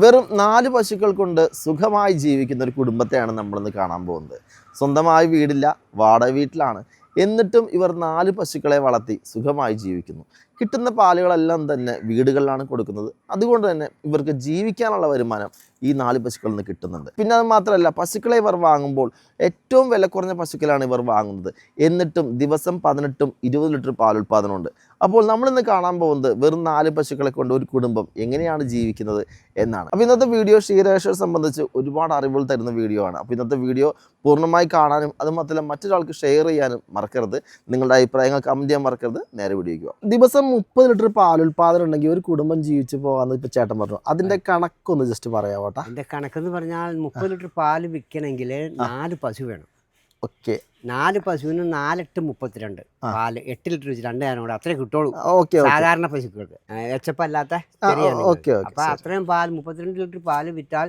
വെറും 4 പശുക്കൾ കൊണ്ട് സുഖമായി ജീവിക്കുന്ന ഒരു കുടുംബത്തെയാണ് നമ്മളിന്ന് കാണാൻ പോകുന്നത്. സ്വന്തമായി വീടില്ല, വാടക വീട്ടിലാണ്. എന്നിട്ടും ഇവർ 4 പശുക്കളെ വളർത്തി സുഖമായി ജീവിക്കുന്നു. കിട്ടുന്ന പാലുകളെല്ലാം തന്നെ വീടുകളിലാണ് കൊടുക്കുന്നത്. അതുകൊണ്ട് തന്നെ ഇവർക്ക് ജീവിക്കാനുള്ള വരുമാനം ഈ 4 പശുക്കളിൽ നിന്ന് കിട്ടുന്നുണ്ട്. പിന്നെ അത് മാത്രമല്ല, പശുക്കളെ ഇവർ വാങ്ങുമ്പോൾ ഏറ്റവും വില കുറഞ്ഞ പശുക്കളാണ് ഇവർ വാങ്ങുന്നത്. എന്നിട്ടും ദിവസം 18-20 ലിറ്റർ പാലുൽപാദനമുണ്ട്. അപ്പോൾ നമ്മളിന്ന് കാണാൻ പോകുന്നത് വെറും 4 പശുക്കളെ കൊണ്ട് ഒരു കുടുംബം എങ്ങനെയാണ് ജീവിക്കുന്നത് എന്നാണ്. അപ്പോൾ ഇന്നത്തെ വീഡിയോ ക്ഷീരകർഷകരെ സംബന്ധിച്ച് ഒരുപാട് അറിവുകൾ തരുന്ന വീഡിയോ ആണ്. അപ്പോൾ ഇന്നത്തെ വീഡിയോ പൂർണ്ണമായി കാണാനും അതുമാത്രമല്ല മറ്റൊരാൾക്ക് ഷെയർ ചെയ്യാനും മറക്കരുത്. നിങ്ങളുടെ അഭിപ്രായങ്ങൾ കമൻറ്റ് ചെയ്യാൻ മറക്കരുത്. നേരെ വീഡിയോയ്ക്ക് പോകാം. ദിവസം 30 ലിറ്റർ പാലുൽപാദനം ഉണ്ടെങ്കിൽ ഒരു കുടുംബം ജീവിച്ചു പോകാമെന്ന് ഇപ്പോൾ ചേട്ടൻ പറഞ്ഞു. അതിൻ്റെ കണക്കൊന്ന് ജസ്റ്റ് പറയാവോ? അതിൻ്റെ കണക്കെന്ന് പറഞ്ഞാൽ 30 ലിറ്റർ പാല് വിൽക്കണമെങ്കിൽ 4 പശു വേണം. ഓക്കെ, 4 പശുവിന് 4-8 32 പാല് 8 ലിറ്റർ വെച്ച് 2 നേരം കൂടെ അത്രേ കിട്ടുള്ളൂ. ഓക്കെ, സാധാരണ പശുക്കൾക്ക് എച്ചപ്പല്ലാത്ത ഓക്കെ. അപ്പൊ അത്രയും പാൽ 32 ലിറ്റർ പാല് വിറ്റാൽ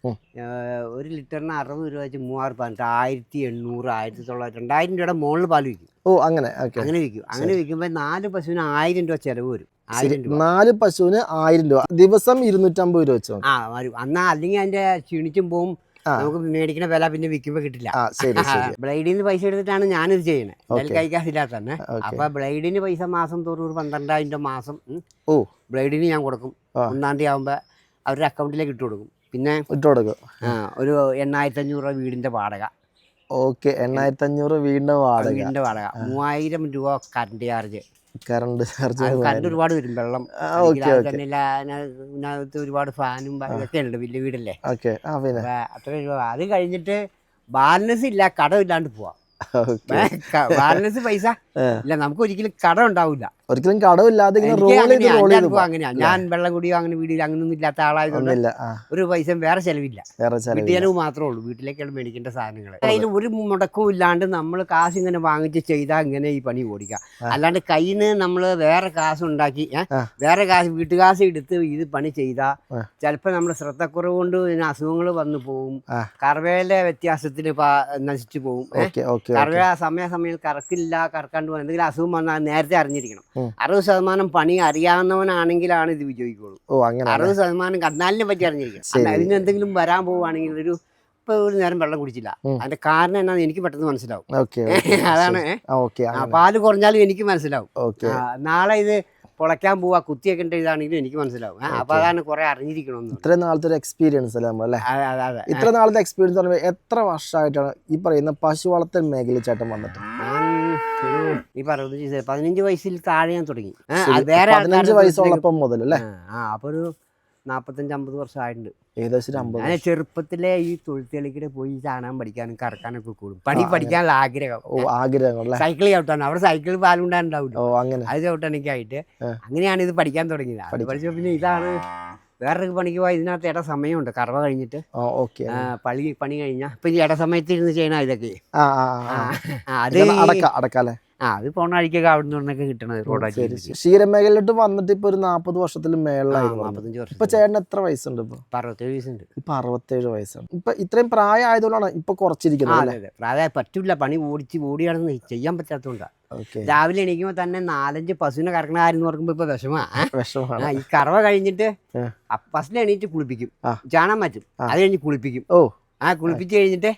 1 ലിറ്ററിന് 60 രൂപ വെച്ച് 3000 പാൽ 1800 1900 2000 രൂപയുടെ മുകളിൽ പാല് വിൽക്കും. അങ്ങനെ വിൽക്കും. അങ്ങനെ വിൽക്കുമ്പോൾ 4 പശുവിന് 1000 രൂപ ചെലവ് വരും. 4 പശുവിന് 1000 രൂപ, ദിവസം 250 രൂപ വെച്ച് വരും. എന്നാ അല്ലെങ്കിൽ അതിന്റെ ക്ഷീണിച്ചും പോവും. നമുക്ക് മേടിക്കുന്ന വില പിന്നെ വിൽക്കുമ്പോ കിട്ടില്ല. ബ്ലൈഡിൽ നിന്ന് പൈസ എടുത്തിട്ടാണ് ഞാനിത് ചെയ്യണേ. കൈക്കാശില്ലാത്ത തന്നെ. അപ്പൊ ബ്ലൈഡിന് പൈസ മാസം തോറും 12,000 മാസം ബ്ലൈഡിന് ഞാൻ കൊടുക്കും. 1-ാം തീയതി ആകുമ്പോ അവരുടെ അക്കൗണ്ടിലേക്ക് ഇട്ട് കൊടുക്കും. പിന്നെ ഒരു 8,500 രൂപ വീടിന്റെ വാടക. ഓക്കെ, 8,500 വീടിന്റെ വാടക. 3000 രൂപ കറണ്ട് ചാർജ്. കറണ്ട് ഒരുപാട് വരും. വെള്ളം അതിനകത്ത് ഒരുപാട് ഫാനും ഇതൊക്കെ ഉണ്ട്. വലിയ വീടല്ലേ. അത്ര രൂപ. അത് കഴിഞ്ഞിട്ട് ബാലൻസ് ഇല്ല, കടമില്ലാണ്ട് പോവാം. ബാലൻസ് പൈസ ഇല്ല, നമുക്ക് ഒരിക്കലും കടം ഉണ്ടാവില്ല. ഒരിക്കലും കടമില്ലാതെ അങ്ങനെയാ. ഞാൻ വെള്ളം കുടിയോ അങ്ങനെ വീടില്ല അങ്ങനൊന്നും ഇല്ലാത്ത ആളായതുകൊണ്ട് ഒരു പൈസ വേറെ ചെലവില്ല. വീട്ടുചെലവ് മാത്രമേ ഉള്ളൂ. വീട്ടിലേക്കാണ് മേടിക്കേണ്ട സാധനങ്ങൾ. കയ്യിൽ ഒരു മുടക്കവും ഇല്ലാണ്ട് നമ്മൾ കാശ് ഇങ്ങനെ വാങ്ങിച്ച് ചെയ്താൽ ഇങ്ങനെ ഈ പണി ഓടിക്കാം. അല്ലാണ്ട് കയ്യിൽ നിന്ന് നമ്മൾ വേറെ കാശ് ഉണ്ടാക്കി വേറെ കാശ് വീട്ടുകാശ് എടുത്ത് ഇത് പണി ചെയ്താൽ ചിലപ്പോൾ നമ്മുടെ ശ്രദ്ധക്കുറവ് കൊണ്ട് അസുഖങ്ങൾ വന്നു പോവും. കറവയിലെ വ്യത്യാസത്തിന് നശിച്ചു പോവും. കറവ സമയം കറക്കാണ്ട് പോകും. എന്തെങ്കിലും അസുഖം വന്നാൽ നേരത്തെ അറിഞ്ഞിരിക്കണം. 60% പണി അറിയാവുന്നവനാണെങ്കിലാണ് ഇത് വിജയിക്കുള്ളൂ. 60% കന്നാലിനെ പറ്റി അറിഞ്ഞിരിക്കണം. അതിന് എന്തെങ്കിലും വരാൻ പോവുകയാണെങ്കിൽ ഇപ്പൊ ഒരു നേരം വെള്ളം കുടിച്ചില്ല, അതിന്റെ കാരണം എന്നാന്ന് എനിക്ക് പെട്ടെന്ന് മനസ്സിലാവും. അതാണ് പാല് കുറഞ്ഞാലും എനിക്ക് മനസ്സിലാവും. നാളെ ഇത് പൊളയ്ക്കാൻ പോവാ കുത്തിയൊക്കെ ഇതാണെങ്കിലും എനിക്ക് മനസ്സിലാവും. അപ്പൊ അതാണ് കുറെ അറിഞ്ഞിരിക്കണമെന്ന്. ഇത്ര നാളത്തെ ഒരു എക്സ്പീരിയൻസ് അല്ലേ നമ്മളല്ലേ? ഇത്ര നാളത്തെ എക്സ്പീരിയൻസ് പറയുമ്പോൾ എത്ര വർഷമായിട്ടാണ് ഈ പറയുന്ന പശു വളർത്തൽ മേഖല ചേട്ടൻ വന്നിട്ട്? ഈ 15 വയസ്സിൽ താഴെ ഞാൻ തുടങ്ങി. 15 വയസ്സുള്ളപ്പം മുതൽ അല്ലേ? അപ്പൊ ഒരു 45-50 വർഷമായിട്ടുണ്ട്. ഏകദേശം 50. ഞാൻ ചെറുപ്പത്തിലെ ഈ തൊഴുത്തേളിക്കൂടെ പോയി ചാണകം പഠിക്കാനും കറക്കാനൊക്കെ കൂടും. പഠിക്കാനുള്ള ആഗ്രഹം. സൈക്കിൾ ചവിട്ടാൻ അവിടെ സൈക്കിൾ പാലുണ്ടായിട്ടുണ്ടാവില്ല. അത് ചവിട്ടാനൊക്കെയായിട്ട് അങ്ങനെയാണ് ഇത് പഠിക്കാൻ തുടങ്ങിയത്. പഠിച്ചപ്പോ പിന്നെ ഇതാണ് വേറൊരു പണിക്ക് പോയാൽ ഇതിനകത്ത് ഇട സമയമുണ്ട്. കറവ കഴിഞ്ഞിട്ട് പണി കഴിഞ്ഞാൽ ഇപ്പൊ ഈ ഇട സമയത്ത് ഇരുന്ന് ചെയ്യണ ഇതൊക്കെ അത് അടക്കാല്ലേ. അത് പോണ വഴിക്കൊക്കെ അവിടെ നിന്നൊക്കെ കിട്ടണത്. ക്ഷീരമേഖലയിലോട്ട് വന്നിട്ട് ഇപ്പൊ ഒരു 40 വർഷത്തിൽ മേളിലായിരുന്നു. 45 വർഷം. ഇപ്പൊ ചേട്ടന് എത്ര വയസ്സുണ്ട്? ഇപ്പൊ 67 വയസ്സുണ്ട്. ഇപ്പൊ 67 വയസ്സാണ്. ഇപ്പൊ ഇത്രയും പ്രായം ആയതുകൊണ്ടാണ് ഇപ്പൊ കുറച്ചിരിക്കുന്നത്. പ്രായം പറ്റൂല, പണി ഓടിയാണെന്ന് ചെയ്യാൻ പറ്റാത്തതുകൊണ്ടാ. രാവിലെ എണീക്കുമ്പോ തന്നെ 4-5 പശുവിനെ കറക്കണ കാര്യം ഓർക്കുമ്പോ ഇപ്പൊ വിഷമാണ്. ഈ കറവ കഴിഞ്ഞിട്ട് ഫസ്റ്റിൽ എണീറ്റ് കുളിപ്പിക്കും, ചാണാൻ മാറ്റും, അത് കഴിഞ്ഞ് കുളിപ്പിക്കും. കുളിപ്പിച്ച് കഴിഞ്ഞിട്ട്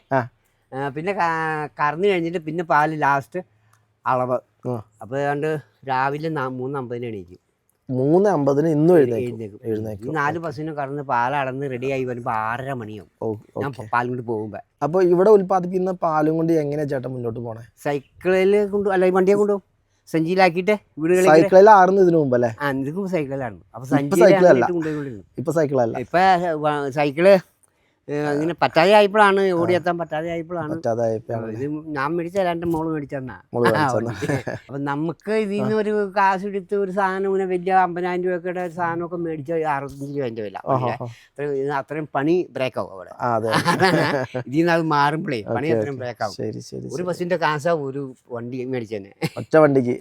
പിന്നെ കറന്നു കഴിഞ്ഞിട്ട് പിന്നെ പാല് ലാസ്റ്റ് അളവ്. അപ്പൊ ഏതാണ്ട് രാവിലെ 3:50 എണീക്കും. 3:50 ഇന്നും എഴുന്നേക്കും. 4 പശുവിനെ കറന്ന് പാലടന്ന് റെഡിയായി വരുമ്പോ 6:30 മണിയാവും ഞാൻ പാലും കൊണ്ട് പോകുമ്പോ. അപ്പൊ ഇവിടെ ഉൽപ്പാദിപ്പിക്കുന്ന പാലും കൊണ്ട് എങ്ങനെയാ ചേട്ടൻ മുന്നോട്ട് പോണേ? സൈക്കിളില് കൊണ്ടു അല്ല വണ്ടിയെ കൊണ്ടുപോകും, സഞ്ചിയിലാക്കിയിട്ട് വീടുകളിൽ. സൈക്കിളിലായിരുന്നു ഇതിനു മുമ്പല്ലേ? ഇതിക്കും സൈക്കിളിലാണ്. അപ്പൊ ഇപ്പൊ സൈക്കിളല്ല. ഇപ്പൊ സൈക്കിള് ഇങ്ങനെ പറ്റാതെ ആയപ്പോഴാണ്, ഓടിയെത്താൻ പറ്റാതെ ആയപ്പോഴാണ് ഇത് ഞാൻ മേടിച്ച. എൻ്റെ മോള് മേടിച്ചെന്നാ. അപ്പൊ നമുക്ക് ഇതിൽ നിന്ന് ഒരു കാശ് എടുത്ത് ഒരു സാധനം ഇങ്ങനെ വലിയ 50,000 രൂപയുടെ ഒരു സാധനമൊക്കെ മേടിച്ച 65 രൂപ വില. അത്രയും പണി ബ്രേക്കാവും അവിടെ. ഇതിൽ നിന്ന് അത് മാറുമ്പോഴേ പണി അത്രയും ബ്രേക്കാവും. ഒരു ബസ്സിന്റെ കാശാവും ഒരു വണ്ടി മേടിച്ചതന്നെ. ഒറ്റ വണ്ടിക്ക്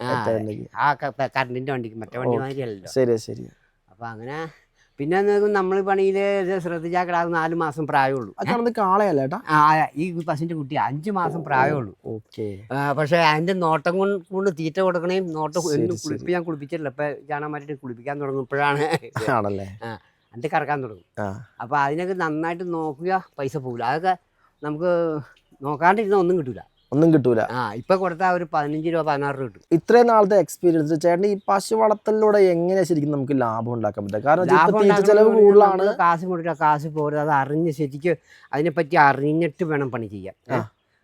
കറണ്ടിന്റെ വണ്ടിക്ക്. മറ്റേ വണ്ടി മാതിരിയല്ലോ. ശരി. അപ്പൊ അങ്ങനെ പിന്നെ നമ്മൾ പണിയിൽ ശ്രദ്ധിച്ചാൽ കിടാതെ 4 മാസം പ്രായമുള്ളൂ. കാളയല്ലേട്ടാ? ഈ പശുവിന്റെ കുട്ടി 5 മാസം പ്രായമുള്ളൂ. പക്ഷെ അതിന്റെ നോട്ടം കൊണ്ട് തീറ്റ കൊടുക്കണേയും നോട്ടം ഞാൻ കുളിപ്പിച്ചിട്ടില്ല. ഇപ്പൊ ചാണകം മാറ്റിട്ട് കുളിപ്പിക്കാൻ തുടങ്ങുമ്പോഴാണ്. എന്നിട്ട് കറക്കാൻ തുടങ്ങും. അപ്പോൾ അതിനൊക്കെ നന്നായിട്ട് നോക്കുക, പൈസ പോകില്ല. അതൊക്കെ നമുക്ക് നോക്കാണ്ടിരുന്ന ഒന്നും കിട്ടൂല. ഇപ്പൊ കൊടുത്താൽ ഒരു 15 രൂപ 16 രൂപ കിട്ടും. ഇത്രയും നാളത്തെ എക്സ്പീരിയൻസ് ചേട്ടൻ ഈ പശു വളർത്തലിലൂടെ എങ്ങനെ ശരിക്കും നമുക്ക് ലാഭം ഉണ്ടാക്കാൻ പറ്റുക? കാരണം ചെലവ് കൂടുതലാണ്, കാശ് കൊടുക്കുക, കാശ് പോരുക. അത് അറിഞ്ഞ് ശരിക്കും അതിനെപ്പറ്റി അറിഞ്ഞിട്ട് വേണം പണി ചെയ്യാൻ.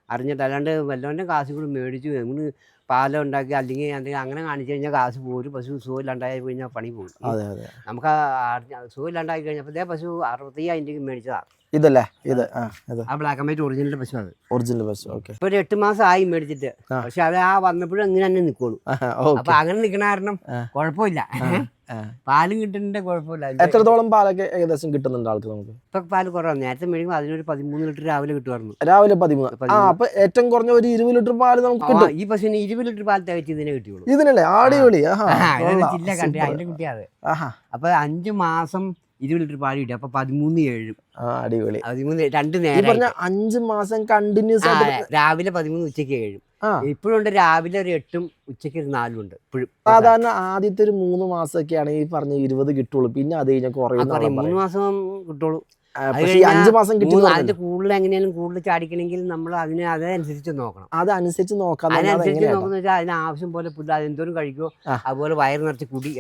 അറിഞ്ഞിട്ട് അല്ലാണ്ട് വല്ലവൻ്റെ കാശ് കൂടി മേടിച്ചു നമ്മൾ പാലം ഉണ്ടാക്കി അല്ലെങ്കിൽ അങ്ങനെ കാണിച്ചു കഴിഞ്ഞാൽ കാശ് പോകും. ഒരു പശു സുഖമില്ലാണ്ടായി കഴിഞ്ഞാൽ പണി പോകും. നമുക്ക് സുഖമില്ലാണ്ടായി കഴിഞ്ഞപ്പോൾ ഇതേ പശു 65,000 രൂപയ്ക്ക് മേടിച്ചതാണ്. ഇതല്ലേ ആ ബ്ലാക്ക് ആൻഡ് വൈറ്റ് ഒറിജിനൽ പശു. അത് ഒറിജിനൽ പശു. ഇപ്പൊ ഒരു 8 മാസം ആയി മേടിച്ചിട്ട്. പക്ഷെ അത് വന്നപ്പോഴും അങ്ങനെ തന്നെ നിൽക്കുള്ളൂ. അപ്പൊ അങ്ങനെ നിൽക്കണ കാരണം കുഴപ്പമില്ല, പാലും കിട്ടുന്നുണ്ട്, കുഴപ്പമില്ല. എത്രത്തോളം പാലൊക്കെ ഏകദേശം കിട്ടുന്നുണ്ട് ആൾക്ക്? നമുക്ക് ഇപ്പൊ പാല് കുറവാണ്. നേരത്തെ മേടിക്കുമ്പോൾ അതിനൊരു 13 ലിറ്റർ രാവിലെ കിട്ടുമായിരുന്നു. രാവിലെ 13. അപ്പൊ ഏറ്റവും കുറഞ്ഞ ഒരു 20 ലിറ്റർ പാല് നമുക്ക് കിട്ടും. ഈ പശുവിന് 20 ലിറ്റർ പാൽ തികച്ച് ഇതിനെ കിട്ടിയുള്ളൂ. ഇതിനല്ലേ അടിപൊളി. ജില്ല കണ്ടേ അതിന്റെ കുട്ടിയാത്. അപ്പൊ 5 മാസം 20 ലിറ്റർ പാല് കിട്ടി. അപ്പൊ 13,700. അടിപൊളി. 13 2 നേരം 5 മാസം കണ്ടിന്യൂസ് രാവിലെ 13 ഉച്ചയ്ക്ക് 7. ഇപ്പോഴുണ്ട് രാവിലെ ഒരു 8ഉം ഉച്ചയ്ക്ക് ഒരു 4ഉം ഉണ്ട് ഇപ്പോഴും. സാധാരണ ആദ്യത്തെ ഒരു 3 മാസമൊക്കെയാണ് ഈ പറഞ്ഞ 20 കിട്ടുള്ളൂ. പിന്നെ അത് കഴിഞ്ഞാൽ 3 മാസം കിട്ടുള്ളൂ. 5 മാസം കിട്ടും. അതിന്റെ കൂടുതൽ എങ്ങനെയാലും കൂടുതൽ ചാടിക്കണമെങ്കിൽ നമ്മൾ അതനുസരിച്ച് നോക്കണം. അതനുസരിച്ച് നോക്കാം. അതിനനുസരിച്ച് നോക്കുന്ന വെച്ചാൽ അതിന് ആവശ്യം പോലെ പുല്ല് അതെന്തോരം കഴിക്കുമോ അതുപോലെ വയറ് നിറച്ച് കുടി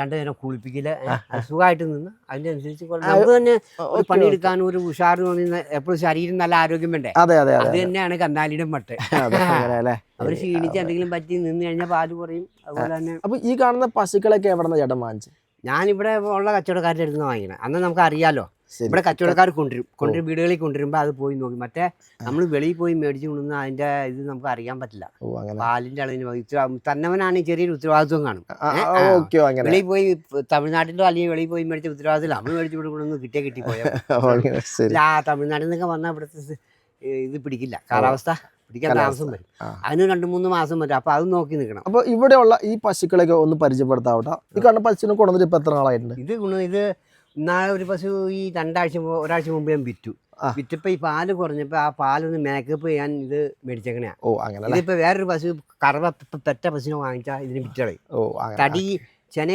2 നേരം കുളിപ്പിക്കല് സുഖമായിട്ട് നിന്ന് അതിന്റെ അനുസരിച്ച് നമുക്ക് തന്നെ ഒരു പണിയെടുക്കാനും ഒരു ഉഷാറ് തോന്നുന്ന എപ്പോഴും ശരീരം നല്ല ആരോഗ്യം വേണ്ടേ. അത് തന്നെയാണ് കന്നാലിയുടെ മട്ട്. അവർ ക്ഷീണിച്ച് എന്തെങ്കിലും പറ്റി നിന്ന് കഴിഞ്ഞാൽ പാല് കുറയും. അതുപോലെ തന്നെ അപ്പൊ ഈ കാണുന്ന പശുക്കളൊക്കെ എവിടെ നിന്ന് ചേട്ടൻ വാങ്ങിച്ചു? ഞാനിവിടെ ഉള്ള കച്ചവടക്കാരുടെ അടുത്ത് നിന്ന് വാങ്ങിക്കണം. അന്ന് നമുക്ക് അറിയാലോ, ഇവിടെ കച്ചവടക്കാർ കൊണ്ടുവരും വീടുകളിൽ കൊണ്ടുവരുമ്പോൾ അത് പോയി നോക്കി. മറ്റേ നമ്മൾ വെളിയിൽ പോയി മേടിച്ചു കൊണ്ടുവന്ന് അതിന്റെ ഇത് നമുക്ക് അറിയാൻ പറ്റില്ല. പാലിന്റെ അളവിന് തന്നവനാണ് ചെറിയൊരു ഉത്തരവാദിത്വം കാണും. വെളിയിൽ പോയി തമിഴ്നാട്ടിലോ അല്ലെങ്കിൽ വെളിയിൽ പോയി മേടിച്ച ഉത്തരവാദിത്തം നമ്മൾ മേടിച്ചു കൊണ്ടുവന്ന് കിട്ടിപ്പോയാൽ തമിഴ്നാട്ടിൽ നിന്നൊക്കെ വന്നാൽ ഇവിടുത്തെ ഇത് പിടിക്കില്ല, കാലാവസ്ഥ പിടിക്കാൻ താമസം വരും. അതിന് 2-3 മാസം വരും. അപ്പൊ അത് നോക്കി നിൽക്കണം. അപ്പൊ ഇവിടെയുള്ള ഈ പശുക്കളൊക്കെ ഒന്ന് പരിചയപ്പെടുത്താവട്ടെ. ഈ കാണുന്ന പശുവിനെ കൊണ്ടുവന്നിട്ട് ഇപ്പൊ എത്ര നാളായിട്ടുണ്ട്? ഇത് ഇന്നാളെ ഒരു പശു ഈ 2 ഒരാഴ്ച മുമ്പ് ഞാൻ വിറ്റപ്പോ ഈ പാല് കുറഞ്ഞപ്പോ ആ പാലൊന്ന് മേക്കപ്പ് ചെയ്യാൻ ഇത് മേടിച്ചേക്കണേ. ഇതിപ്പോ വേറൊരു പശു കറവ പെറ്റ പശുവിനെ വാങ്ങിച്ചാ ഇതിന് വിറ്റളയും. തടി ചെന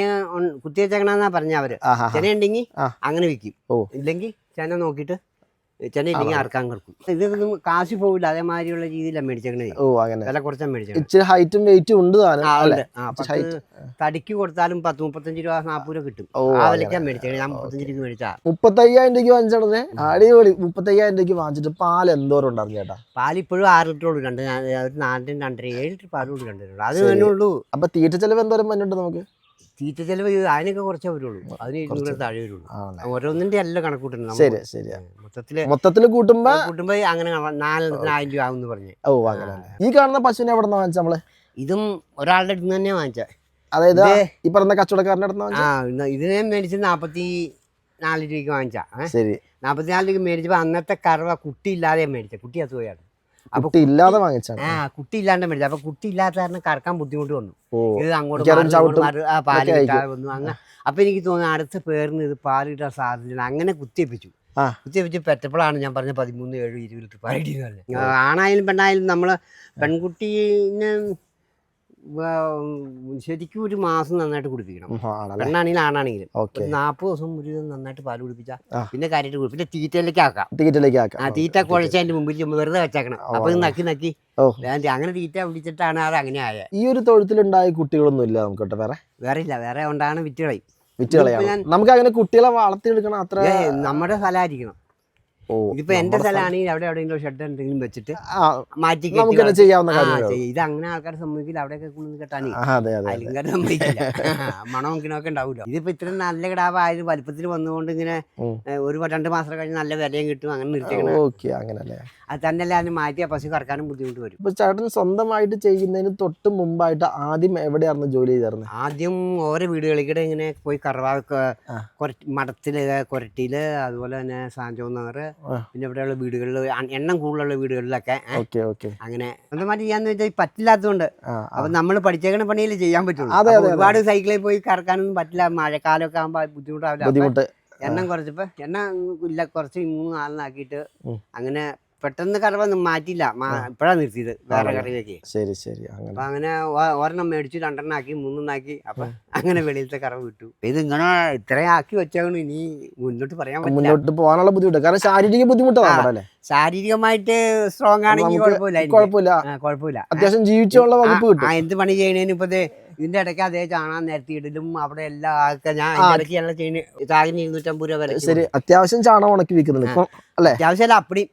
കുത്തി വെച്ചേക്കണെന്നാ പറഞ്ഞ അവര്. ചെന ഉണ്ടെങ്കിൽ അങ്ങനെ വിൽക്കും, ഇല്ലെങ്കിൽ ചെന നോക്കിയിട്ട് ചെന ഇല്ലെങ്കിൽ അറക്കാൻ കിടക്കും. ഇതൊന്നും കാശ് പോവില്ല. അതേമാതിരിയുള്ള രീതിയിലാണ് മേടിച്ചേക്കണേ. വില കുറച്ചാൽ മേടിച്ചേക്കണേ. ഹൈറ്റും വെയിറ്റും ഉണ്ട്. തടിക്ക് കൊടുത്താലും 10-35 രൂപ 40 രൂപ കിട്ടും. ആ വിലക്കാ മേടിച്ചേക്കണേ. ഞാൻ 35 രൂപ മേടിച്ചാ 35,000 രൂപയ്ക്ക് വാങ്ങിച്ചേ. അടിപൊളി. 35,000 രൂപയ്ക്ക് വാങ്ങിച്ചിട്ട് പാൽ എന്തോരം ഉണ്ടായിരുന്നു ചേട്ടാ? പാൽ ഇപ്പോഴും 6 ലിറ്റർ ഉള്ളൂ. 4 2.5 7 ലിറ്റർ പാലും 2 ലിറ്റർ അത് തന്നെ ഉള്ളൂ. അപ്പൊ തീറ്റ ചെലവ് എന്തോരം വന്നിട്ടുണ്ട് നമുക്ക്? തീറ്റ ചെലവ് അതിനൊക്കെ കുറച്ചേ വരുള്ളൂ. അതിന് 200 താഴെ വരുള്ളൂ. ഓരോന്നിന്റെ എല്ലാം കണക്കൂട്ടുന്നത്. മൊത്തത്തില് കൂട്ടുമ്പോ അങ്ങനെ 4,000 രൂപ ആവും പറഞ്ഞു. ഈ കാണുന്ന പശുവിനെ എവിടെ നിന്ന് വാങ്ങിച്ച നമ്മള്? ഇതും ഒരാളുടെ അടുത്ത് തന്നെ വാങ്ങിച്ച. അതായത് ഈ പറഞ്ഞ കച്ചവടക്കാരന്റെ അടുത്ത് ഇതിനെ മേടിച്ച് 44 രൂപയ്ക്ക് വാങ്ങിച്ച. 44 രൂപയ്ക്ക് മേടിച്ചപ്പോ അന്നത്തെ കറവ കുട്ടി ഇല്ലാതെ മേടിച്ച. കുട്ടി അത്തുപോയാണ്. കുട്ടി ഇല്ലാതെ വാങ്ങിച്ചാണ്. കുട്ടി ഇല്ലാണ്ട് മേടിച്ച. അപ്പൊ കുട്ടി ഇല്ലാത്ത കാരണം കറക്കാൻ ബുദ്ധിമുട്ട് വന്നു. ഇത് അങ്ങോട്ട് പാല് കിട്ടാതെ വന്നു. അപ്പൊ എനിക്ക് തോന്നുന്നു അടുത്ത പേരിന് ഇത് പാല് കിട്ടാൻ സാധ്യത. അങ്ങനെ കുത്തിവെച്ച് പെറ്റപ്പോഴാണ് ഞാൻ പറഞ്ഞ 13,700 20 ലിറ്റർ പാലിട്ടി എന്ന് പറഞ്ഞത്. ആണായാലും പെണ്ണായാലും നമ്മള് പെൺകുട്ടീനെ ശരിക്കും ഒരു മാസം നന്നായിട്ട് കുടിപ്പിക്കണം. പെണ്ണാണെങ്കിലും ആണാണെങ്കിലും 40 ദിവസം ഒരു നന്നായിട്ട് പാല് കുടിപ്പിച്ചാൽ പിന്നെ കാര്യമായിട്ട് പിന്നെ തീറ്റയിലേക്ക് ആക്കാം. തീറ്റ കുഴച്ചതിന്റെ മുമ്പിൽ വെറുതെ വെച്ചേക്കണം. അപ്പൊ ഇത് നക്കി അങ്ങനെ തീറ്റ പിടിച്ചിട്ടാണ് അത് അങ്ങനെ ആയത്. ഈ ഒരു തൊഴുത്തിലുണ്ടായ കുട്ടികളൊന്നും ഇല്ല നമുക്ക്? വേറെ ഉണ്ടാണ് വിറ്റുകളയും. നമുക്ക് അങ്ങനെ കുട്ടികളെ വളർത്തിയെടുക്കണം. അത്ര നമ്മുടെ സ്ഥലമായിരിക്കണം. ഇതിപ്പോ എന്റെ സ്ഥലമാണെങ്കിൽ അവിടെ എവിടെയെങ്കിലും ഷെഡ് എന്തെങ്കിലും വെച്ചിട്ട് മാറ്റി ഇത് അങ്ങനെ ആൾക്കാരെ സംബന്ധിക്കില്ല. അവിടെയൊക്കെ കൊണ്ടു കെട്ടാനേ അയൽക്കാരെ സംബന്ധിക്കില്ല. മണവും കിണമൊക്കെ ഉണ്ടാവില്ല. ഇതിപ്പോ ഇത്രയും നല്ല കിടാവായത് വലുപ്പത്തിൽ വന്നുകൊണ്ട് ഇങ്ങനെ ഒരു 2 മാസം കഴിഞ്ഞ് നല്ല വിലയും കിട്ടും. അങ്ങനെ നിർത്തിക്കണം. അത് തന്നെയല്ല അതിന് മാറ്റിയ പശു കറക്കാനും ബുദ്ധിമുട്ട് വരും. ഇപ്പൊ ചേട്ടൻ സ്വന്തമായിട്ട് ചെയ്യുന്നതിന് തൊട്ട് മുമ്പായിട്ട് ആദ്യം എവിടെയായിരുന്നു ജോലി ചെയ്തിരുന്നത്? ആദ്യം ഓരോ വീടുകളിൽ ഇങ്ങനെ പോയി കറവ മഠത്തില് കൊരട്ടിയില് അതുപോലെ തന്നെ സാഞ്ചോ നഗർ പിന്നെ ഇവിടെയുള്ള വീടുകളിൽ എണ്ണം കൂടുതലുള്ള വീടുകളിലൊക്കെ അങ്ങനെ സ്വന്തമായിട്ട് ചെയ്യാന്ന് വെച്ചാൽ പറ്റില്ലാത്തതുകൊണ്ട്. അപ്പൊ നമ്മൾ പഠിച്ചേക്കണ പണിയിൽ ചെയ്യാൻ പറ്റുള്ളൂ. ഒരുപാട് സൈക്കിളിൽ പോയി കറക്കാനൊന്നും പറ്റില്ല. മഴക്കാലമൊക്കെ ആകുമ്പോ ബുദ്ധിമുട്ടാവില്ല. എണ്ണം കുറച്ചപ്പോ എണ്ണ ഇല്ല കുറച്ച് 3-4 ആക്കിയിട്ട് അങ്ങനെ പെട്ടെന്ന് കറവ മാറ്റില്ല, ഇപ്പഴാണ് നിർത്തിയത് വേറെ കറിയൊക്കെ. ശരി ശരി. അപ്പൊ അങ്ങനെ ഒരെണ്ണം മേടിച്ചു, 2 ആക്കി, 3 ആക്കി. അപ്പൊ അങ്ങനെ വെളിയിലത്തെ കറവ് വിട്ടു. ഇത് ഇങ്ങനെ ഇത്രയും ആക്കി വെച്ചാണ് ഇനി മുന്നോട്ട് പറയാൻ പറ്റില്ല. മുന്നോട്ട് പോകാനുള്ള ബുദ്ധിമുട്ട്, കാരണം ശാരീരിക ബുദ്ധിമുട്ടാണ്. ശാരീരികമായിട്ട് സ്ട്രോങ് ആണെങ്കിൽ കുഴപ്പമില്ല. അത്യാവശ്യം ജീവിച്ചുള്ള വകുപ്പ് കിട്ടും. എന്ത് പണി ചെയ്യണേന് ഇപ്പൊ ഇതിന്റെ ഇടയ്ക്ക് അതേ ചാണാൻ നിരത്തിയിടലും അവിടെ എല്ലാം ആക്കുക. ഞാൻ ഇടയ്ക്ക് എല്ലാം ചെയ്യുന്ന താങ്ങിന് 250 രൂപ വരെ. ശരി, അത്യാവശ്യം ചാണകം ഉണക്കി വിൽക്കുന്നുണ്ട് ഇപ്പൊ അല്ലേ? അത്യാവശ്യമല്ല, അപ്പടി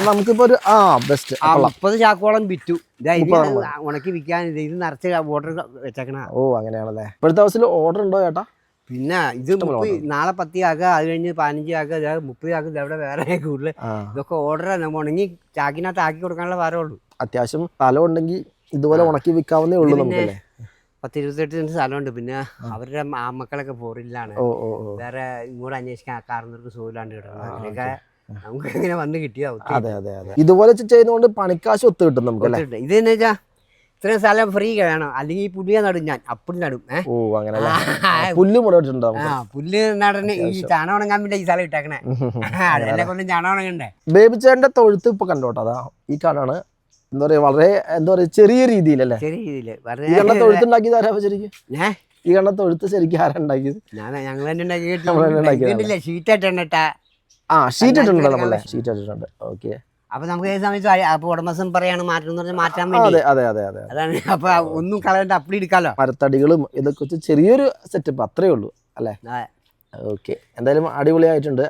നമുക്കിപ്പോ ഒരു ബെസ്റ്റ് 30 ചാക്കോളം വിറ്റു. ഉണക്കി വിൽക്കാൻ ഇത് നിറച്ച് ഓർഡർ വെച്ചേക്കണ. അങ്ങനെയാണല്ലേ. ഇപ്പോഴത്തെ അവസ്ഥയിൽ ഓർഡർ ഉണ്ടോ ചേട്ടാ? പിന്നെ ഇത് നാളെ 10 ആക്കുക, അത് കഴിഞ്ഞ് 15 ആക്കുക, 30 ആക്കുക. ഇതവിടെ വേറെ കൂടുതൽ ഇതൊക്കെ ഓർഡർ ഉണങ്ങി ചാക്കിനകത്ത് ആക്കി കൊടുക്കാനുള്ള ഭാരമുള്ളൂ. അത്യാവശ്യം സ്ഥലം ഉണ്ടെങ്കിൽ ഇതുപോലെ ഉണക്കി വിൽക്കാവുന്നേ ഉള്ളൂ നമുക്കല്ലേ. 10-28 സെന്റ് സ്ഥലമുണ്ട്. പിന്നെ അവരുടെ മക്കളൊക്കെ ഫോറിനിലാണ്. വേറെ ഇങ്ങോട്ട് അന്വേഷിക്കാൻ കാരണവർക്ക് സുഖമില്ലാണ്ട് കിടക്കണം. അങ്ങനെയൊക്കെ നമുക്ക് ഇങ്ങനെ വന്ന് കിട്ടിയാ. അതെ അതെ അതെ. ഇതുപോലെ ചെയ്യുന്നതുകൊണ്ട് പണിക്കാശ് ഒത്തു കിട്ടും നമുക്ക്. ഇത് എന്ന് വെച്ചാൽ ഇത്രയും സ്ഥലം ഫ്രീ വേണം, അല്ലെങ്കിൽ പുല്ല് നടും. ഞാൻ അപ്പടി നടും. അങ്ങനെ പുല്ല് മുടങ്ങിട്ടുണ്ടോ? പുല്ല് നടന് ഈ ചാണകം ഉണങ്ങാൻ വേണ്ടി ഈ സ്ഥലം ഇട്ടേക്കണേ. അതിനെ കൊണ്ട് ചാണകം ഉണങ്ങണ്ടേ. ബേബിച്ചേട്ടന്റെ തൊഴുത്ത് ഇപ്പൊ കണ്ടോട്ടോ. അതാ ഈ കാണാണ്. എന്താ പറയാ, വളരെ ചെറിയ രീതിയിലല്ലേ? ചെറിയ രീതിയില് ഈ കണ്ട തൊഴുത്തുണ്ടാക്കിയത് ആരാ ശരിക്കും? ഈ കണ്ട തൊഴുത്ത് ശരിക്കും ആരാ ഉണ്ടാക്കിയത്? ഞങ്ങൾ തന്നെ ഉണ്ടാക്കിയിട്ടില്ല. ഷീറ്റ് ഇട്ടിട്ടാ. ഷീറ്റ് ഇട്ടിട്ടുണ്ടോ നമ്മളെ? ഷീറ്റ് ഇട്ടിട്ടുണ്ട്. ഓക്കെ. അപ്പൊ നമുക്ക് ഏത് സമയത്ത് അപ്പൊ ഉടമസ്ഥൻ പറയാണ് മാറ്റം മാറ്റാൻ വേണ്ടി. അതാണ്. അപ്പൊ ഒന്നും കളയണ്ട, അപ്പടി എടുക്കാലോ. മരത്തടികളും ഇതൊക്കെ വെച്ച് ചെറിയൊരു സെറ്റപ്പ് അത്രേ ഉള്ളൂ അല്ലേ? ഓക്കെ. എന്തായാലും അടിപൊളിയായിട്ടുണ്ട്.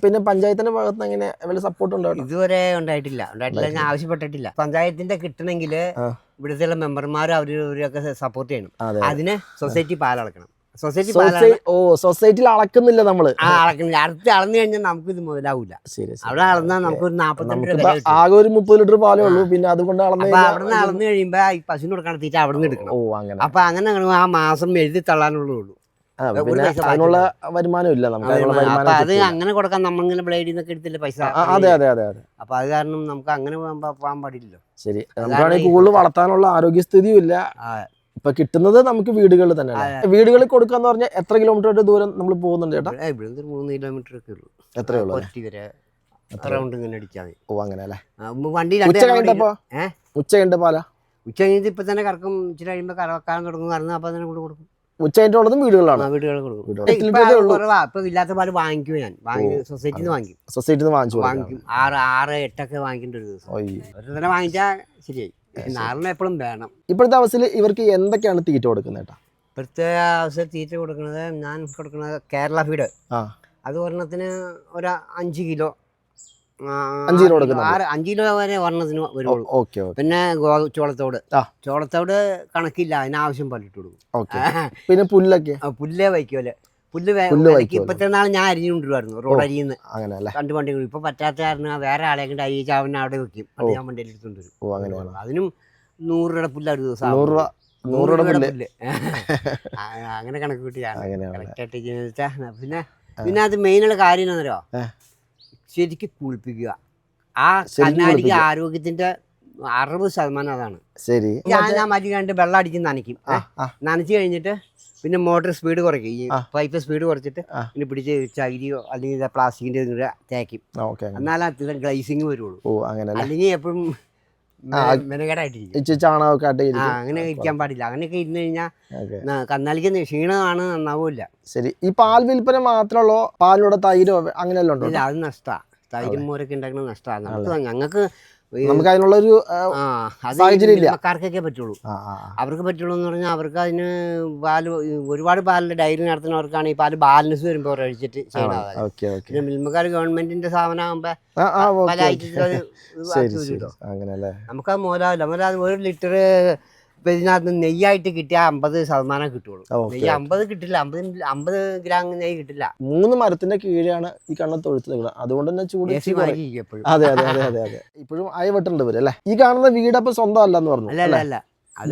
പിന്നെ പഞ്ചായത്തിന്റെ ഭാഗത്ത് എങ്ങനെ വല്ല സപ്പോർട്ട് ഉണ്ടോ? ഇതുവരെ ഉണ്ടായിട്ടില്ല. ഞാൻ ആവശ്യപ്പെട്ടിട്ടില്ല. പഞ്ചായത്തിന്റെ കിട്ടണമെങ്കിൽ ഇവിടുത്തെ മെമ്പർമാരും അവരൊക്കെ സപ്പോർട്ട് ചെയ്യണം. അതിന് സൊസൈറ്റി പാലളക്കണം. സൊസൈറ്റിയിൽ അളക്കുന്നില്ല നമ്മള്. അളക്കുന്നില്ല. അടുത്ത് അളന്നു കഴിഞ്ഞാൽ നമുക്ക് ഇത് മുതലാവൂല. അവിടെ അളന്നാൽ നമുക്ക് ഒരു 42 രൂപ ആകെ ഒരു 30 ലിറ്റർ പാലേ ഉള്ളൂ. പിന്നെ അതുകൊണ്ട് അവിടെ നിന്ന് അളന്നു കഴിയുമ്പോ ഈ പശുവിന് കൊടുക്കാൻ തീറ്റ അവിടെ നിന്ന് എടുക്കണം. അപ്പൊ അങ്ങനെ ആ മാസം എഴുതി തള്ളാനുള്ളൂ. അതിനുള്ള വരുമാനം ഇല്ല നമുക്ക്. അത് അങ്ങനെ കൊടുക്കാൻ നമ്മളിങ്ങനെ ബ്ലേഡിൽ നിന്നൊക്കെ എടുത്തില്ല പൈസ. അതെ അതെ അതെ അതെ. അപ്പൊ അത് കാരണം നമുക്ക് അങ്ങനെ പോകാൻ പാടില്ലല്ലോ. ശരി, നമുക്കാണെങ്കിൽ കൂടുതൽ വളർത്താനുള്ള ആരോഗ്യസ്ഥിതിയും ഇല്ല. ഇപ്പൊ കിട്ടുന്നത് നമുക്ക് വീടുകളിൽ തന്നെയാണ്. വീടുകളിൽ കൊടുക്കാന്ന് പറഞ്ഞാൽ എത്ര കിലോമീറ്റർ ദൂരം നമ്മൾ പോകുന്നുണ്ട് ചേട്ടാ? ഇവിടെ 3 കിലോമീറ്റർ ഒക്കെ ഉള്ളൂ. എത്രയേ ഉള്ളൂ? റൗണ്ട് ഇങ്ങനെ അടിച്ചാൽ മതി. അങ്ങനെ അല്ലേ? വണ്ടി ഉച്ച കഴിഞ്ഞ പാല ഉച്ച കഴിഞ്ഞിട്ട് ഇപ്പൊ തന്നെ കറക്കും. ഇച്ചിരി കഴിയുമ്പോ കറക്കാൻ തുടങ്ങും. കറന്ന് അപ്പൊ തന്നെ കൊണ്ട് കൊടുക്കും. ഉച്ച കഴിഞ്ഞിട്ടുള്ളതും വീടുകളാണ്. വീടുകൾ കൊടുക്കും. ഇപ്പൊ ഇല്ലാത്ത പാല് വാങ്ങിക്കും. ഞാൻ സൊസൈറ്റിന്ന് വാങ്ങിക്കും. സൊസൈറ്റിന്ന് വാങ്ങിക്കും. 6-8 ഒക്കെ വാങ്ങിക്കേണ്ട ഒരു ദിവസം. ഒരു തന്നെ വാങ്ങിച്ചാ ശരിയായി. 4 എപ്പോഴും വേണം. ഇപ്പോഴത്തെ അവസ്ഥയിൽ ഇവർക്ക് എന്തൊക്കെയാണ് തീറ്റ കൊടുക്കുന്നത്? ഇപ്പോഴത്തെ അവസ്ഥ തീറ്റ കൊടുക്കുന്നത് ഞാൻ കൊടുക്കുന്നത് കേരള ഫീഡ്. അത് ഒരെണ്ണത്തിന് ഒരു 5 കിലോ 5 കിലോ വരെ ഒരെണ്ണത്തിന് വരുള്ളൂ. പിന്നെ ചോളത്തോട് കണക്കില്ല, അതിനാവശ്യം പല്ലിട്ട് കൊടുക്കും. പിന്നെ പുല്ലേ വയ്ക്കുമല്ലേ. പുല്ല് ഇപ്പത്തെ നാൾ ഞാൻ അരിഞ്ഞുകൊണ്ടിരുവായിരുന്നു. റോഡ് അരിയുന്ന 2 വണ്ടി. ഇപ്പൊ പറ്റാത്ത കാരണം വേറെ ആളെ കൊണ്ട് അരി ചാവനെ അവിടെ വെക്കും. അത് ഞാൻ വണ്ടിയിൽ എടുത്തോണ്ട് വരും. അതിനും 100 രൂപയുടെ പുല്ല ഒരു ദിവസം. 100 രൂപയുടെ പുല്ല് അങ്ങനെ കണക്ക് കൂട്ടിയാണ്. പിന്നെ അത് മെയിനുള്ള കാര്യം എന്നറിയോ, ശരിക്കും കുളിപ്പിക്കുക. ആ കന്നാലിക്ക് ആരോഗ്യത്തിന്റെ 60% അതാണ്. ശരി. ഞാൻ മതി കണ്ട് വെള്ളം അടിച്ച് നനയ്ക്കും. നനച്ചു കഴിഞ്ഞിട്ട് പിന്നെ മോട്ടർ സ്പീഡ് കുറയ്ക്കും. ഈ പൈപ്പ് സ്പീഡ് കുറച്ചിട്ട് പിന്നെ പിടിച്ച് ചകിരിയോ അല്ലെങ്കിൽ പ്ലാസ്റ്റിക്കിന്റെ തേക്കും. എന്നാലും ഗ്ലൈസിങ് വരുള്ളൂ. അല്ലെങ്കിൽ എപ്പോഴും മെനകേടായിട്ടിരിക്കും. അങ്ങനെ ഇരിക്കാൻ പാടില്ല. അങ്ങനെയൊക്കെ ഇരുന്ന് കഴിഞ്ഞാൽ കന്നാലിക്ക് ക്ഷീണമാണ്, നന്നാവില്ല. ശരി. ഈ പാൽ വിൽപ്പന മാത്രമുള്ളോ? പാലിലൂടെ തൈരോ അങ്ങനെയല്ലോ ഉണ്ടോ? ഇല്ല, അത് നഷ്ടമാണ്. തൈരും മോരൊക്കെ ഉണ്ടാക്കുന്ന നഷ്ടമാണ്. ഞങ്ങൾക്ക് അതിനുള്ളൊരു സാഹചര്യക്കാർക്കൊക്കെ പറ്റുള്ളൂ. അവർക്ക് പറ്റുള്ളൂ എന്ന് പറഞ്ഞാൽ അവർക്ക് അതിന് ഒരുപാട് പാലിന്റെ ഡയറി നടത്തുന്നവർക്കാണ് ഈ പാല് ബാലൻസ് വരുമ്പോൾ ഒഴിച്ചിട്ട് ചെയ്യണത്. പിന്നെ മിൽമക്കാർ ഗവൺമെന്റിന്റെ സ്ഥാപനമാകുമ്പോ പല നമുക്കത് മോലാവില്ല. 1 ലിറ്റർ ഇതിനകത്ത് നെയ്യായിട്ട് കിട്ടിയാൽ 50% കിട്ടുള്ളൂ. നെയ്യ് 50 കിട്ടില്ല. 50 ഗ്രാം നെയ്യ് കിട്ടില്ല. 3 മരത്തിന്റെ കീഴെയാണ് ഈ കണ്ണ തൊഴുത്ത്. അതുകൊണ്ട് തന്നെ ചൂട്. അതെ അതെ അതെ അതെ അതെ. ഇപ്പോഴും അയ വെട്ടേണ്ടി വരും അല്ലേ? ഈ കാണുന്ന വീട് അപ്പൊ സ്വന്തം അല്ലെന്ന് പറഞ്ഞു. അല്ല,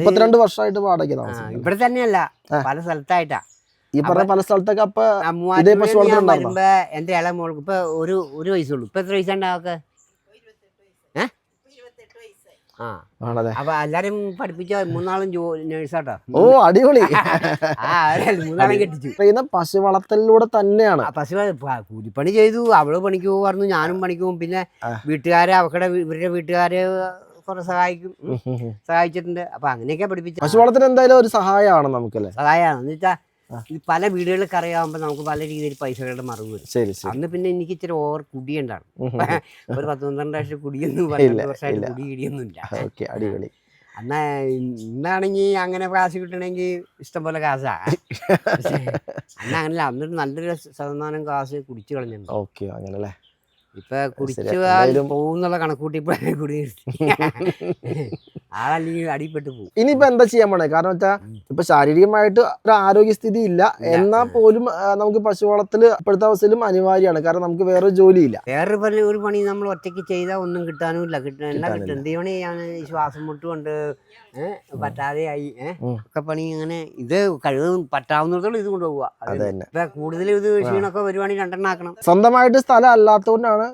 32 വർഷമായിട്ട് വാടക താമസിക്കും. ഇവിടെ തന്നെയല്ല, പല സ്ഥലത്തായിട്ടാ. ഈ പറഞ്ഞ പല സ്ഥലത്തൊക്കെ. അപ്പൊ വരുമ്പോ എന്റെ ഇളയ മോൾക്ക് ഇപ്പൊ ഒരു വയസ്സുള്ളൂ. ഇപ്പൊ എത്ര വയസ്സുണ്ടാവൊക്കെ? ആണല്ലേ? അപ്പൊ എല്ലാരും പഠിപ്പിച്ച 3 നേഴ്സാട്ടോ. ഓ അടിപൊളി. 3 കെട്ടിച്ചു. പശു വളർത്തലിലൂടെ തന്നെയാണ്. പശു കൂലിപ്പണി ചെയ്തു, അവള് പണിക്ക് പോകുമായിരുന്നു, ഞാനും പണിക്ക് പോകും. പിന്നെ വീട്ടുകാരെ ഇവരുടെ വീട്ടുകാരെ കുറെ സഹായിച്ചിട്ടുണ്ട്. അപ്പൊ അങ്ങനെയൊക്കെ പഠിപ്പിച്ചു. പശു വളർത്തൽ എന്തായാലും ഒരു സഹായമാണ് നമുക്കല്ലേ? സഹായമാണ് എന്ന് വെച്ചാൽ ഇത് പല വീടുകളിലൊക്കെ അറിയാവുമ്പോ നമുക്ക് പല രീതിയിൽ പൈസകളുടെ മറവ് വരും. ശരി. അന്ന് പിന്നെ എനിക്ക് ഇച്ചിരി ഓവർ കുടിയുണ്ടാണ്. ഒരു 10-12 വർഷം കുടിയൊന്നും 12 വർഷമായിട്ട് കുടി കിടിയൊന്നും ഇല്ല. അടിപൊളി. ഇന്നാണെങ്കിൽ അങ്ങനെ കാശ് കിട്ടണമെങ്കിൽ ഇഷ്ടം പോലെ കാശാ. അങ്ങനല്ല, അന്നൊരു നല്ലൊരു ശതമാനം കാശ് കുടിച്ചു കളഞ്ഞിട്ടുണ്ട്. ഓക്കെ, അങ്ങനല്ലേ? ഇപ്പൊ കുടിച്ചു പോകുന്നുള്ള കണക്കൂട്ടി ഇപ്പൊ കുടി ആളല്ലെങ്കിൽ അടിപ്പെട്ടു പോകും. ഇനിയിപ്പോ എന്താ ചെയ്യാൻ പോണേ? കാരണം വെച്ചാ ഇപ്പൊ ശാരീരികമായിട്ട് ഒരു ആരോഗ്യസ്ഥിതി ഇല്ല, എന്നാൽ പോലും നമുക്ക് പശു വളർത്തല് ഇപ്പോഴത്തെ അവസ്ഥയിലും അനിവാര്യമാണ്. കാരണം നമുക്ക് വേറൊരു ജോലിയില്ല. ഒരു പണി നമ്മൾ ഒറ്റയ്ക്ക് ചെയ്താൽ ഒന്നും കിട്ടാനും ഇല്ല. എന്ത് പണി ചെയ്യാണ്? ശ്വാസം മുട്ടുകൊണ്ട് പറ്റാതെയായി ഒക്കെ പണി. ഇങ്ങനെ ഇത് കഴിവും പറ്റാവുന്നിടത്തോളം ഇത് കൊണ്ടുപോവുക. ഇപ്പൊ കൂടുതൽ ഇത് ക്ഷീണമൊക്കെ വരുവാണെങ്കിൽ 2 ആക്കണം. സ്വന്തമായിട്ട് സ്ഥലം അല്ലാത്തതുകൊണ്ടാണ്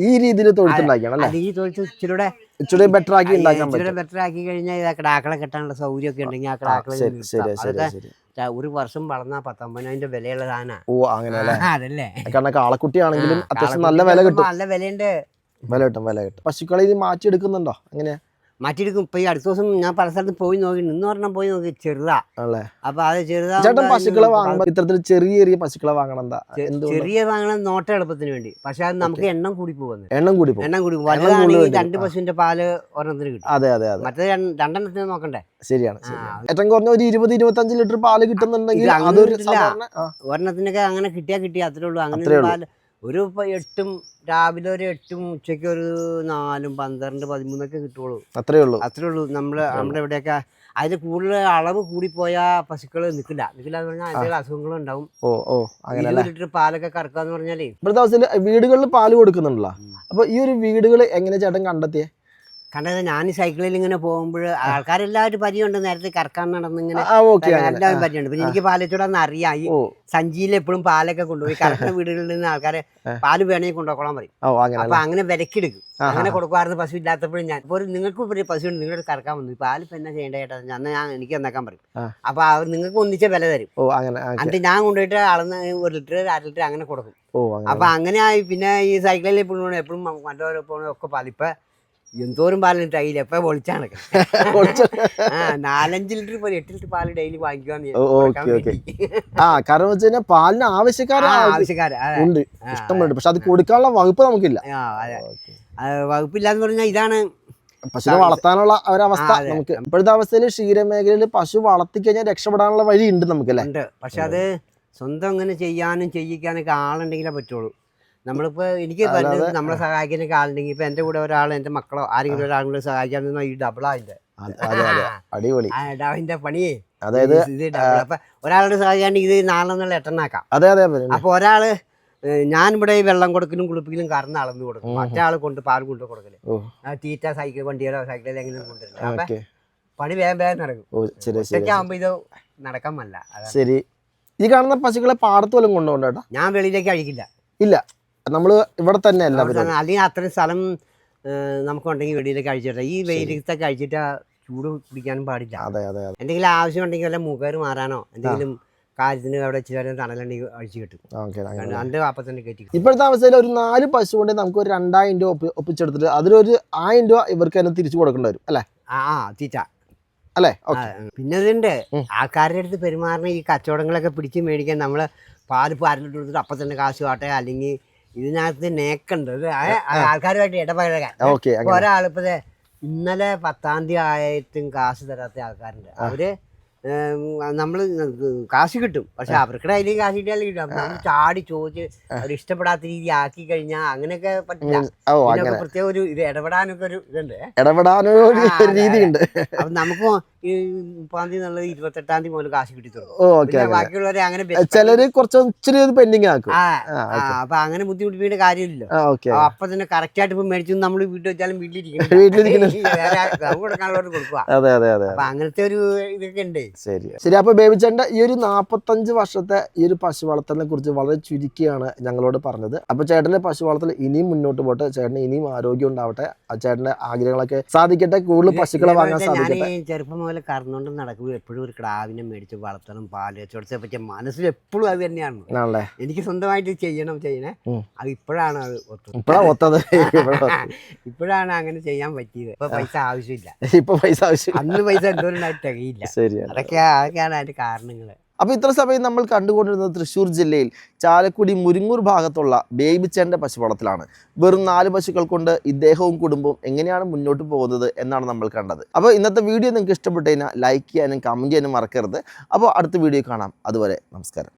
ഈ രീതിയിൽ തൊഴുത്തുണ്ടാക്കിയാണ്. ഈ തൊഴുത്ത് ഇച്ചിരി ബെറ്റർ ആക്കി ബെറ്റർ ആക്കി കഴിഞ്ഞാൽ കിടാക്കളെ കെട്ടാനുള്ള സൗകര്യം ഒക്കെ ഉണ്ടെങ്കിൽ ആ കിടാക്കളെ ഒരു വർഷം വളർന്നാ 19,000 വിലയുള്ള സാധനം. ഓ അങ്ങനെ അതല്ലേ? കാരണം കാളക്കുട്ടിയാണെങ്കിലും അത്യാവശ്യം നല്ല വില കിട്ടും. നല്ല വിലയുണ്ട്. വില കിട്ടും. പശുക്കളെ ഇത് മാറ്റി എടുക്കുന്നുണ്ടോ? എങ്ങനെയാ മാറ്റിയെടുക്കും. ഇപ്പൊ ഈ അടുത്ത ദിവസം ഞാൻ പല സ്ഥലത്ത് പോയി നോക്കി, ഒരെണ്ണം പോയി നോക്കി, ചെറുതാ. അപ്പൊ അത് ചെറുതാ. ചേട്ടൻ പശുക്കളെ വാങ്ങുമ്പോ ഇത്തരത്തിൽ ചെറിയ പശുക്കളെ വാങ്ങണം. എന്താ ചെറിയ വാങ്ങണം? നോട്ട എളുപ്പത്തിന് വേണ്ടി. പക്ഷെ അത് നമുക്ക് എണ്ണം കൂടി പോകുന്നത്. എണ്ണം കൂടി വലുതാണെങ്കിൽ 2 പശുവിന്റെ പാല് ഒരെണ്ണത്തിന് കിട്ടും. അതെ. മറ്റേ 2 നോക്കണ്ടേ? ശരിയാണ്. ഏറ്റവും കുറഞ്ഞ ഒരു 20-25 ലിറ്റർ പാല് കിട്ടുന്നുണ്ടെങ്കിൽ ഒരെണ്ണത്തിനൊക്കെ അങ്ങനെ കിട്ടിയാ അത്രേ ഉള്ളൂ. അങ്ങനെ പാല് ഒരു 8 രാവിലെ ഒരു 8 ഉച്ചയ്ക്ക് ഒരു 4, 12, 13 കിട്ടുള്ളൂ. അത്രേ ഉള്ളൂ. നമ്മുടെ ഇവിടെയൊക്കെ അതിന് കൂടുതൽ അളവ് കൂടിപ്പോയാ പശുക്കള് നിൽക്കില്ല എന്ന് പറഞ്ഞാൽ അതിന്റെ അസുഖങ്ങളും ഉണ്ടാവും. 20 ലിറ്റർ പാലൊക്കെ കറക്കാന്ന് പറഞ്ഞാലേ. ഇപ്പോഴത്തെ അവസ്ഥയിൽ വീടുകളിൽ പാല് കൊടുക്കുന്നുണ്ടല്ലോ. അപ്പൊ ഈ ഒരു വീടുകൾ എങ്ങനെ ചേട്ടൻ കണ്ടെത്തിയേ? കണ്ടത് ഞാൻ ഈ സൈക്കിളിൽ ഇങ്ങനെ പോകുമ്പോൾ ആൾക്കാരെല്ലാവരും പരിചയമുണ്ട്. നേരത്തെ കറക്കാൻ നടന്നിങ്ങനെ എല്ലാവരും പരിചയമുണ്ട്. പിന്നെ എനിക്ക് പാലച്ചൂടാന്ന് അറിയാം. ഈ സഞ്ചിയിൽ എപ്പോഴും പാലൊക്കെ കൊണ്ടുപോയി കറക്കുന്ന വീടുകളിൽ നിന്ന് ആൾക്കാരെ പാല് വേണമെങ്കിൽ കൊണ്ടുപോകോളാൻ പറയും. അപ്പൊ അങ്ങനെ വിലക്കെടുക്കും. അങ്ങനെ കൊടുക്കുമായിരുന്നു പശു ഇല്ലാത്തപ്പോഴും. ഞാൻ ഇപ്പോൾ നിങ്ങൾക്ക് ഒരു പശുണ്ട്, നിങ്ങളുടെ കറക്കാൻ വന്നു, പാല് ഇപ്പൊ എന്നാ ചെയ്യേണ്ട ചേട്ടാ? ഞാൻ എനിക്ക് എന്നാക്കാൻ പറയും. അപ്പൊ അവർ നിങ്ങൾക്ക് ഒന്നിച്ച വില തരും. എന്നിട്ട് ഞാൻ കൊണ്ടുപോയിട്ട് അളന്ന് 1 ലിറ്റർ 1/2 ലിറ്റർ അങ്ങനെ കൊടുക്കും. അപ്പൊ അങ്ങനെ ആയി. പിന്നെ ഈ സൈക്കിളിൽ എപ്പോഴും മറ്റോരൊപ്പം ഒക്കെ പാല് ഇപ്പൊ എന്തോരം പാലിന് ഡെയിലി എപ്പോ പൊളിച്ചാണ് 4-5 ലിറ്റർ പോലെ 8 ലിറ്റർ പാല് ഡെയിലി വാങ്ങിക്കുവാന്ന്. കാരണം വെച്ച് കഴിഞ്ഞാൽ പാലിന് ആവശ്യക്കാരുണ്ട് ഇഷ്ടംപോലെ. പക്ഷെ അത് കൊടുക്കാനുള്ള വകുപ്പ് നമുക്കില്ല. വകുപ്പില്ലാന്ന് പറഞ്ഞാൽ ഇതാണ് പശുവിനെ വളർത്താനുള്ള ഒരവസ്ഥ നമുക്ക്. ഇപ്പോഴത്തെ അവസ്ഥയിൽ ക്ഷീരമേഖലയിൽ പശു വളർത്തിക്കഴിഞ്ഞാൽ രക്ഷപ്പെടാനുള്ള വഴി ഉണ്ട് നമുക്കല്ലേ? ഉണ്ട്. പക്ഷെ അത് സ്വന്തം അങ്ങനെ ചെയ്യാനും ചെയ്യിക്കാനൊക്കെ ആളുണ്ടെങ്കിലേ പറ്റുള്ളൂ. നമ്മളിപ്പോ എനിക്ക് നമ്മളെ സഹായിക്കാനൊക്കെ ആളുണ്ടെങ്കിൽ ഇപ്പൊ എന്റെ കൂടെ ഒരാൾ, എന്റെ മക്കളോ ആരെങ്കിലും ഒരാളും കൂടെ സഹായിക്കാൻ നിന്നാ ഈ ഡബിളാ അടിപൊളി അതിന്റെ പണിയേ. അതായത് അപ്പൊ ഒരാളോട് സഹായിക്കാണ്ട് ഇത് 4 8 അതെ. അപ്പൊ ഒരാള് ഞാൻ ഇവിടെ വെള്ളം കൊടുക്കലും കുളിപ്പിക്കലും കറന്ന് അളന്ന് കൊടുക്കും. മറ്റേ ആള് പാൽ കൊണ്ടു കൊടുക്കല്, തീറ്റ സൈക്കിൾ വണ്ടിയിലോ സൈക്കിളിൽ എങ്ങനെ കൊണ്ടുവരില്ല. അപ്പൊ പണി വേഗം നടക്കും. ഒറ്റയ്ക്കാകുമ്പോ ഇത് നടക്കാൻ പറ്റില്ല. ശരി. ഈ കാണുന്ന പശുക്കളെ പാടത്ത് വല്ലതും കൊണ്ടുപോകണ്ടോ? ഞാൻ വെളിയിലേക്ക് അഴിക്കില്ല. ഇല്ല, നമ്മള് ഇവിടെ തന്നെ അല്ല. അല്ലെങ്കിൽ അത്രയും സ്ഥലം നമുക്കുണ്ടെങ്കിൽ വെളിയിലേക്ക് അഴിച്ചിട്ട. ഈ വെയിലത്തൊക്കെ അഴിച്ചിട്ട് ചൂട് പിടിക്കാനും പാടില്ല. എന്തെങ്കിലും ആവശ്യം ഉണ്ടെങ്കിൽ വല്ല മുഖേറ് മാറാനോ എന്തെങ്കിലും കാര്യത്തിന് അവിടെ ഇച്ചിരി തണലുണ്ടെങ്കിൽ അഴിച്ചു കിട്ടും. 2 കയറ്റി. ഇപ്പോഴത്തെ അവസ്ഥയിൽ ഒരു 4 പശു കൊണ്ട് നമുക്ക് ഒരു 2000 രൂപ ഒപ്പിച്ചെടുത്തിട്ട് അതിലൊരു 1000 രൂപ ഇവർക്ക് തന്നെ തിരിച്ചു കൊടുക്കേണ്ടി വരും അല്ലേ? തീറ്റ അല്ലേ? പിന്നെ ഇതിന്റെ ആൾക്കാരുടെ അടുത്ത് പെരുമാറുന്ന ഈ കച്ചവടങ്ങളൊക്കെ പിടിച്ച് മേടിക്കാൻ നമ്മള് പാല് പാലിട്ട് കൊടുത്തിട്ട് അപ്പം തന്നെ കാശ് കാട്ടെ. അല്ലെങ്കിൽ ഇതിനകത്ത് നേക്കുണ്ട് ആൾക്കാരുമായിട്ട് ഇടപഴകാൻ. ഒരാളിപ്പോ ഇന്നലെ 10-ാം തീയതി ആയിട്ടും കാശ് തരാത്ത ആൾക്കാരുണ്ട്. അവര് നമ്മള് കാശ് കിട്ടും, പക്ഷെ അവർക്ക് അതിൽ കാശ് കിട്ടിയാലും കിട്ടും. നമ്മൾ ചാടി ചോദിച്ച് അവർ ഇഷ്ടപ്പെടാത്ത രീതി ആക്കി കഴിഞ്ഞാൽ അങ്ങനെയൊക്കെ പറ്റില്ല. പ്രത്യേക ഒരു ഇത് ഇടപെടാനൊക്കെ ഒരു ഇതുണ്ട്. ഇടപെടാനൊരു രീതിയുണ്ട്. അപ്പൊ നമുക്ക് ഈ 30-ാം തീയതി എന്നുള്ളത് 28-ാം തീയതി മുതൽ കാശ് കിട്ടി തുടങ്ങും. ഓക്കെ പിന്നെ ബാക്കിയുള്ളവരെ അങ്ങനെ ചിലര് കുറച്ച് ഇച്ചിരി പെൻഡിങ് ആക്കും. അപ്പൊ അങ്ങനെ ബുദ്ധിമുട്ടിപ്പിന്റെ കാര്യമില്ലല്ലോ. അപ്പൊ തന്നെ കറക്റ്റ് ആയിട്ട് ഇപ്പൊ മേടിച്ചു നമ്മൾ വീട്ടിൽ വെച്ചാലും വീട്ടിലിരിക്കണം കൊടുക്കാനുള്ളവർ കൊടുക്കുക. അപ്പൊ അങ്ങനത്തെ ഒരു ഇതൊക്കെ ഉണ്ട്. ശരി. അപ്പൊ ബേബിച്ചേട്ടന്റെ ഈ ഒരു 45 വർഷത്തെ ഈ ഒരു പശു വളർത്തലിനെ കുറിച്ച് വളരെ ചുരുക്കിയാണ് ഞങ്ങളോട് പറഞ്ഞത്. അപ്പൊ ചേട്ടന്റെ പശു വളർത്തൽ ഇനിയും മുന്നോട്ട് പോട്ടെ, ചേട്ടന് ഇനിയും ആരോഗ്യം ഉണ്ടാവട്ടെ, ചേട്ടന്റെ ആഗ്രഹങ്ങളൊക്കെ സാധിക്കട്ടെ, കൂടുതൽ പശുക്കളെ വാങ്ങാൻ സാധിക്കട്ടെ. ഞാൻ ചെറുപ്പം മുതൽ കറന്നുകൊണ്ട് നടക്കുമ്പോൾ എപ്പോഴും ഒരു കിടാവിനെ മേടിച്ച് വളർത്തണം, പാല് ചോദിച്ചെ പറ്റിയ മനസ്സിൽ എപ്പോഴും അത് തന്നെയാണ്. എനിക്ക് സ്വന്തമായിട്ട് ചെയ്യണേ. അത് ഇപ്പോഴാണ് അത് ഒത്തത്. ഇപ്പോഴാണ് അങ്ങനെ ചെയ്യാൻ പറ്റിയത്. ഇപ്പൊ പൈസ ആവശ്യമില്ല. അന്ന് പൈസ എന്തോരം തികയില്ല. അതൊക്കെയാണ് അതിന്റെ കാരണങ്ങള്. അപ്പോൾ ഇത്ര സമയം നമ്മൾ കണ്ടുകൊണ്ടിരുന്നത് തൃശ്ശൂർ ജില്ലയിൽ ചാലക്കുടി മുരിങ്ങൂർ ഭാഗത്തുള്ള ബേബിച്ചേട്ടൻ്റെ പശുവളത്തിലാണ്. വെറും 4 പശുക്കൾ കൊണ്ട് ഇദ്ദേഹവും കുടുംബവും എങ്ങനെയാണ് മുന്നോട്ട് പോകുന്നത് എന്നാണ് നമ്മൾ കണ്ടത്. അപ്പോൾ ഇന്നത്തെ വീഡിയോ നിങ്ങൾക്ക് ഇഷ്ടപ്പെട്ടു കഴിഞ്ഞാൽ ലൈക്ക് ചെയ്യാനും കമൻറ്റ് ചെയ്യാനും മറക്കരുത്. അപ്പോൾ അടുത്ത വീഡിയോ കാണാം. അതുവരെ നമസ്കാരം.